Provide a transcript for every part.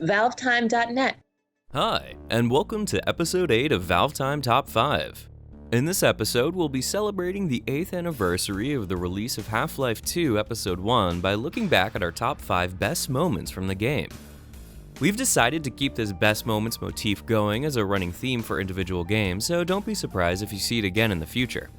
ValveTime.net. Hi, and welcome to Episode 8 of ValveTime Top 5. In this episode, we'll be celebrating the 8th anniversary of the release of Half-Life 2 Episode 1 by looking back at our top 5 best moments from the game. We've decided to keep this best moments motif going as a running theme for individual games, so don't be surprised if you see it again in the future.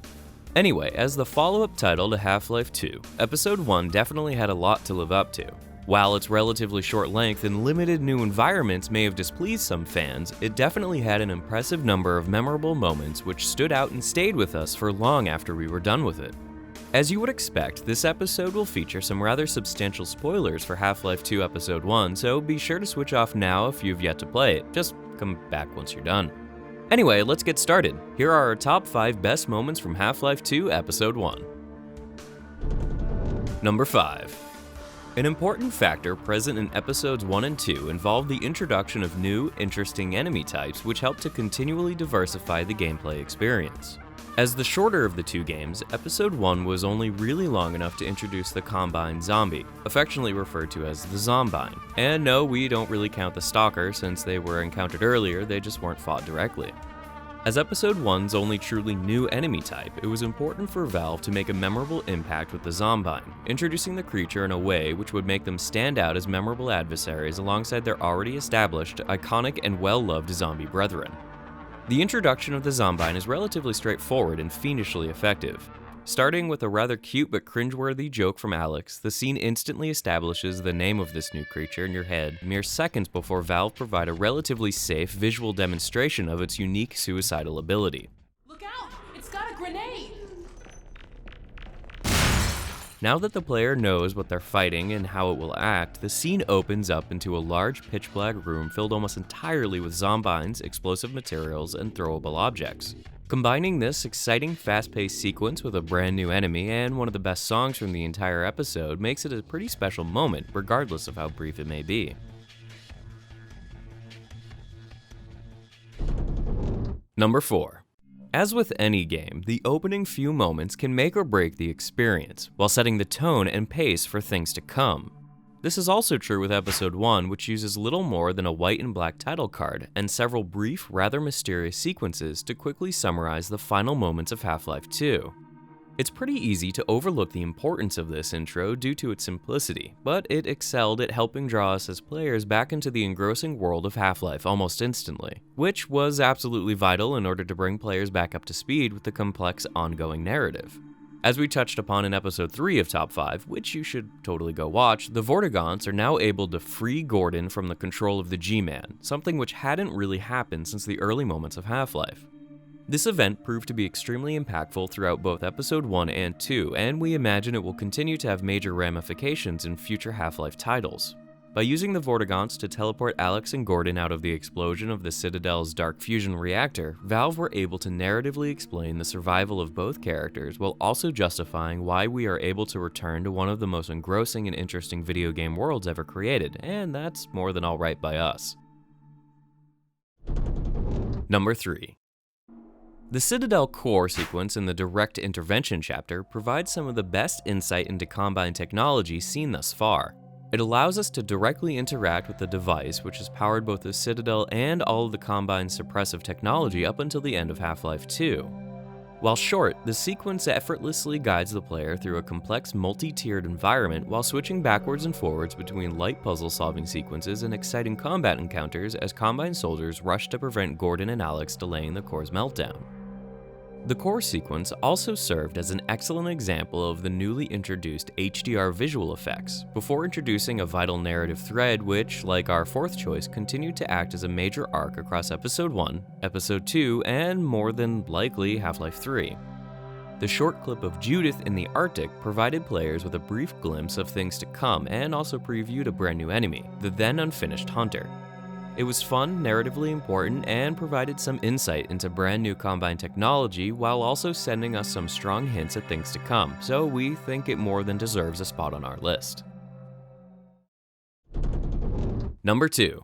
Anyway, as the follow-up title to Half-Life 2, Episode 1 definitely had a lot to live up to. While its relatively short length and limited new environments may have displeased some fans, it definitely had an impressive number of memorable moments which stood out and stayed with us for long after we were done with it. As you would expect, this episode will feature some rather substantial spoilers for Half-Life 2 Episode 1, so be sure to switch off now if you've yet to play it. Just come back once you're done. Anyway, let's get started. Here are our top 5 best moments from Half-Life 2 Episode 1. Number 5. An important factor present in Episodes 1 and 2 involved the introduction of new, interesting enemy types which helped to continually diversify the gameplay experience. As the shorter of the two games, Episode 1 was only really long enough to introduce the Combine Zombie, affectionately referred to as the Zombine. And no, we don't really count the Stalker since they were encountered earlier, they just weren't fought directly. As Episode 1's only truly new enemy type, it was important for Valve to make a memorable impact with the Zombine, introducing the creature in a way which would make them stand out as memorable adversaries alongside their already established, iconic, and well-loved zombie brethren. The introduction of the Zombine is relatively straightforward and fiendishly effective. Starting with a rather cute but cringeworthy joke from Alex, the scene instantly establishes the name of this new creature in your head mere seconds before Valve provide a relatively safe visual demonstration of its unique suicidal ability. Look out! It's got a grenade! Now that the player knows what they're fighting and how it will act, the scene opens up into a large pitch-black room filled almost entirely with zombines, explosive materials, and throwable objects. Combining this exciting, fast-paced sequence with a brand new enemy and one of the best songs from the entire episode makes it a pretty special moment, regardless of how brief it may be. Number 4. As with any game, the opening few moments can make or break the experience, while setting the tone and pace for things to come. This is also true with Episode 1, which uses little more than a white and black title card and several brief, rather mysterious sequences to quickly summarize the final moments of Half-Life 2. It's pretty easy to overlook the importance of this intro due to its simplicity, but it excelled at helping draw us as players back into the engrossing world of Half-Life almost instantly, which was absolutely vital in order to bring players back up to speed with the complex ongoing narrative. As we touched upon in Episode 3 of Top 5, which you should totally go watch, the Vortigaunts are now able to free Gordon from the control of the G-Man, something which hadn't really happened since the early moments of Half-Life. This event proved to be extremely impactful throughout both Episode 1 and 2, and we imagine it will continue to have major ramifications in future Half-Life titles. By using the Vortigaunts to teleport Alex and Gordon out of the explosion of the Citadel's dark fusion reactor, Valve were able to narratively explain the survival of both characters while also justifying why we are able to return to one of the most engrossing and interesting video game worlds ever created, and that's more than alright by us. Number 3. The Citadel Core sequence in the Direct Intervention chapter provides some of the best insight into Combine technology seen thus far. It allows us to directly interact with the device which has powered both the Citadel and all of the Combine's suppressive technology up until the end of Half-Life 2. While short, the sequence effortlessly guides the player through a complex multi-tiered environment while switching backwards and forwards between light puzzle-solving sequences and exciting combat encounters as Combine soldiers rush to prevent Gordon and Alex delaying the Core's meltdown. The Core sequence also served as an excellent example of the newly introduced HDR visual effects, before introducing a vital narrative thread which, like our fourth choice, continued to act as a major arc across Episode 1, Episode 2, and more than likely Half-Life 3. The short clip of Judith in the Arctic provided players with a brief glimpse of things to come and also previewed a brand new enemy, the then unfinished Hunter. It was fun, narratively important, and provided some insight into brand new Combine technology while also sending us some strong hints at things to come, so we think it more than deserves a spot on our list. Number 2.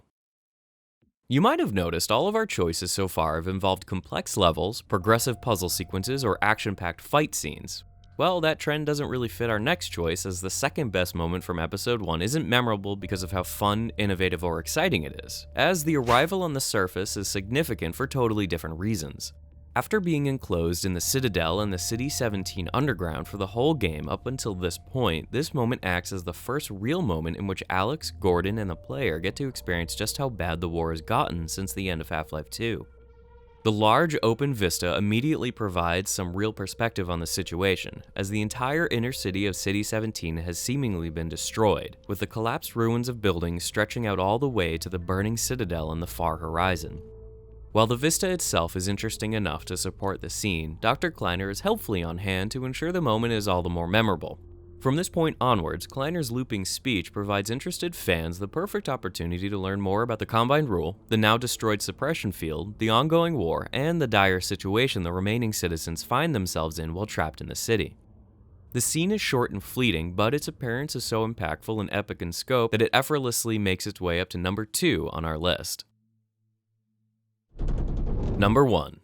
You might have noticed all of our choices so far have involved complex levels, progressive puzzle sequences, or action-packed fight scenes. Well, that trend doesn't really fit our next choice, as the second best moment from episode 1 isn't memorable because of how fun, innovative, or exciting it is, as the arrival on the surface is significant for totally different reasons. After being enclosed in the Citadel and the City 17 underground for the whole game up until this point, this moment acts as the first real moment in which Alex, Gordon, and the player get to experience just how bad the war has gotten since the end of Half-Life 2. The large open vista immediately provides some real perspective on the situation, as the entire inner city of City 17 has seemingly been destroyed, with the collapsed ruins of buildings stretching out all the way to the burning Citadel in the far horizon. While the vista itself is interesting enough to support the scene, Dr. Kleiner is helpfully on hand to ensure the moment is all the more memorable. From this point onwards, Kleiner's looping speech provides interested fans the perfect opportunity to learn more about the Combined Rule, the now destroyed suppression field, the ongoing war, and the dire situation the remaining citizens find themselves in while trapped in the city. The scene is short and fleeting, but its appearance is so impactful and epic in scope that it effortlessly makes its way up to number 2 on our list. Number 1.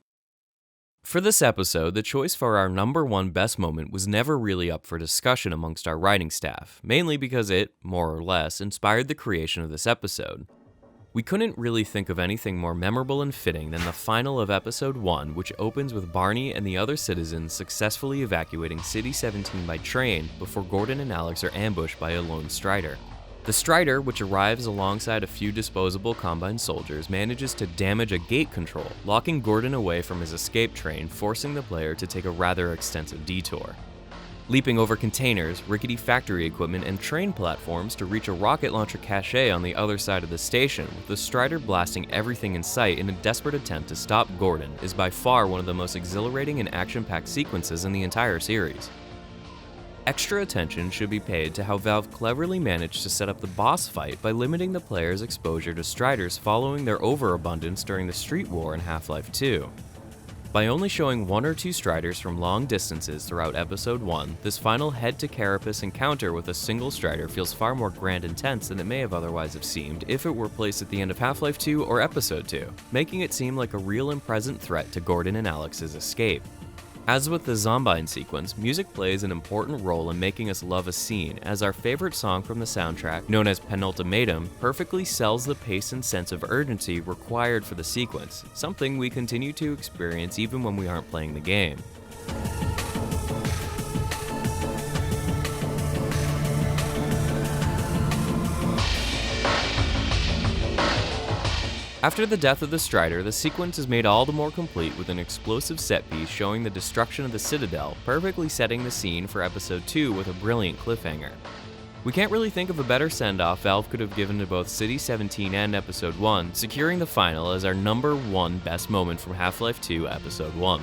For this episode, the choice for our number 1 best moment was never really up for discussion amongst our writing staff, mainly because it, more or less, inspired the creation of this episode. We couldn't really think of anything more memorable and fitting than the final of episode 1, which opens with Barney and the other citizens successfully evacuating City 17 by train before Gordon and Alex are ambushed by a lone Strider. The Strider, which arrives alongside a few disposable Combine soldiers, manages to damage a gate control, locking Gordon away from his escape train, forcing the player to take a rather extensive detour. Leaping over containers, rickety factory equipment, and train platforms to reach a rocket launcher cache on the other side of the station, with the Strider blasting everything in sight in a desperate attempt to stop Gordon, is by far one of the most exhilarating and action-packed sequences in the entire series. Extra attention should be paid to how Valve cleverly managed to set up the boss fight by limiting the player's exposure to Striders following their overabundance during the Street War in Half-Life 2. By only showing 1 or 2 Striders from long distances throughout Episode 1, this final head-to-carapace encounter with a single Strider feels far more grand and tense than it may have otherwise have seemed if it were placed at the end of Half-Life 2 or Episode 2, making it seem like a real and present threat to Gordon and Alex's escape. As with the Zombine sequence, music plays an important role in making us love a scene, as our favorite song from the soundtrack, known as Penultimatum, perfectly sells the pace and sense of urgency required for the sequence, something we continue to experience even when we aren't playing the game. After the death of the Strider, the sequence is made all the more complete with an explosive set piece showing the destruction of the Citadel, perfectly setting the scene for Episode 2 with a brilliant cliffhanger. We can't really think of a better send-off Valve could have given to both City 17 and Episode 1, securing the final as our number 1 best moment from Half-Life 2 Episode 1.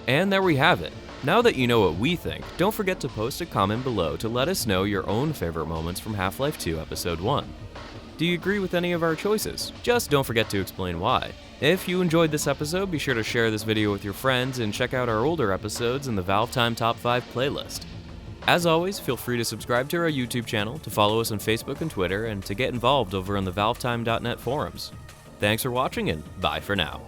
And there we have it. Now that you know what we think, don't forget to post a comment below to let us know your own favorite moments from Half-Life 2 Episode 1. Do you agree with any of our choices? Just don't forget to explain why. If you enjoyed this episode, be sure to share this video with your friends and check out our older episodes in the ValveTime Top 5 playlist. As always, feel free to subscribe to our YouTube channel, to follow us on Facebook and Twitter, and to get involved over on the ValveTime.net forums. Thanks for watching, and bye for now.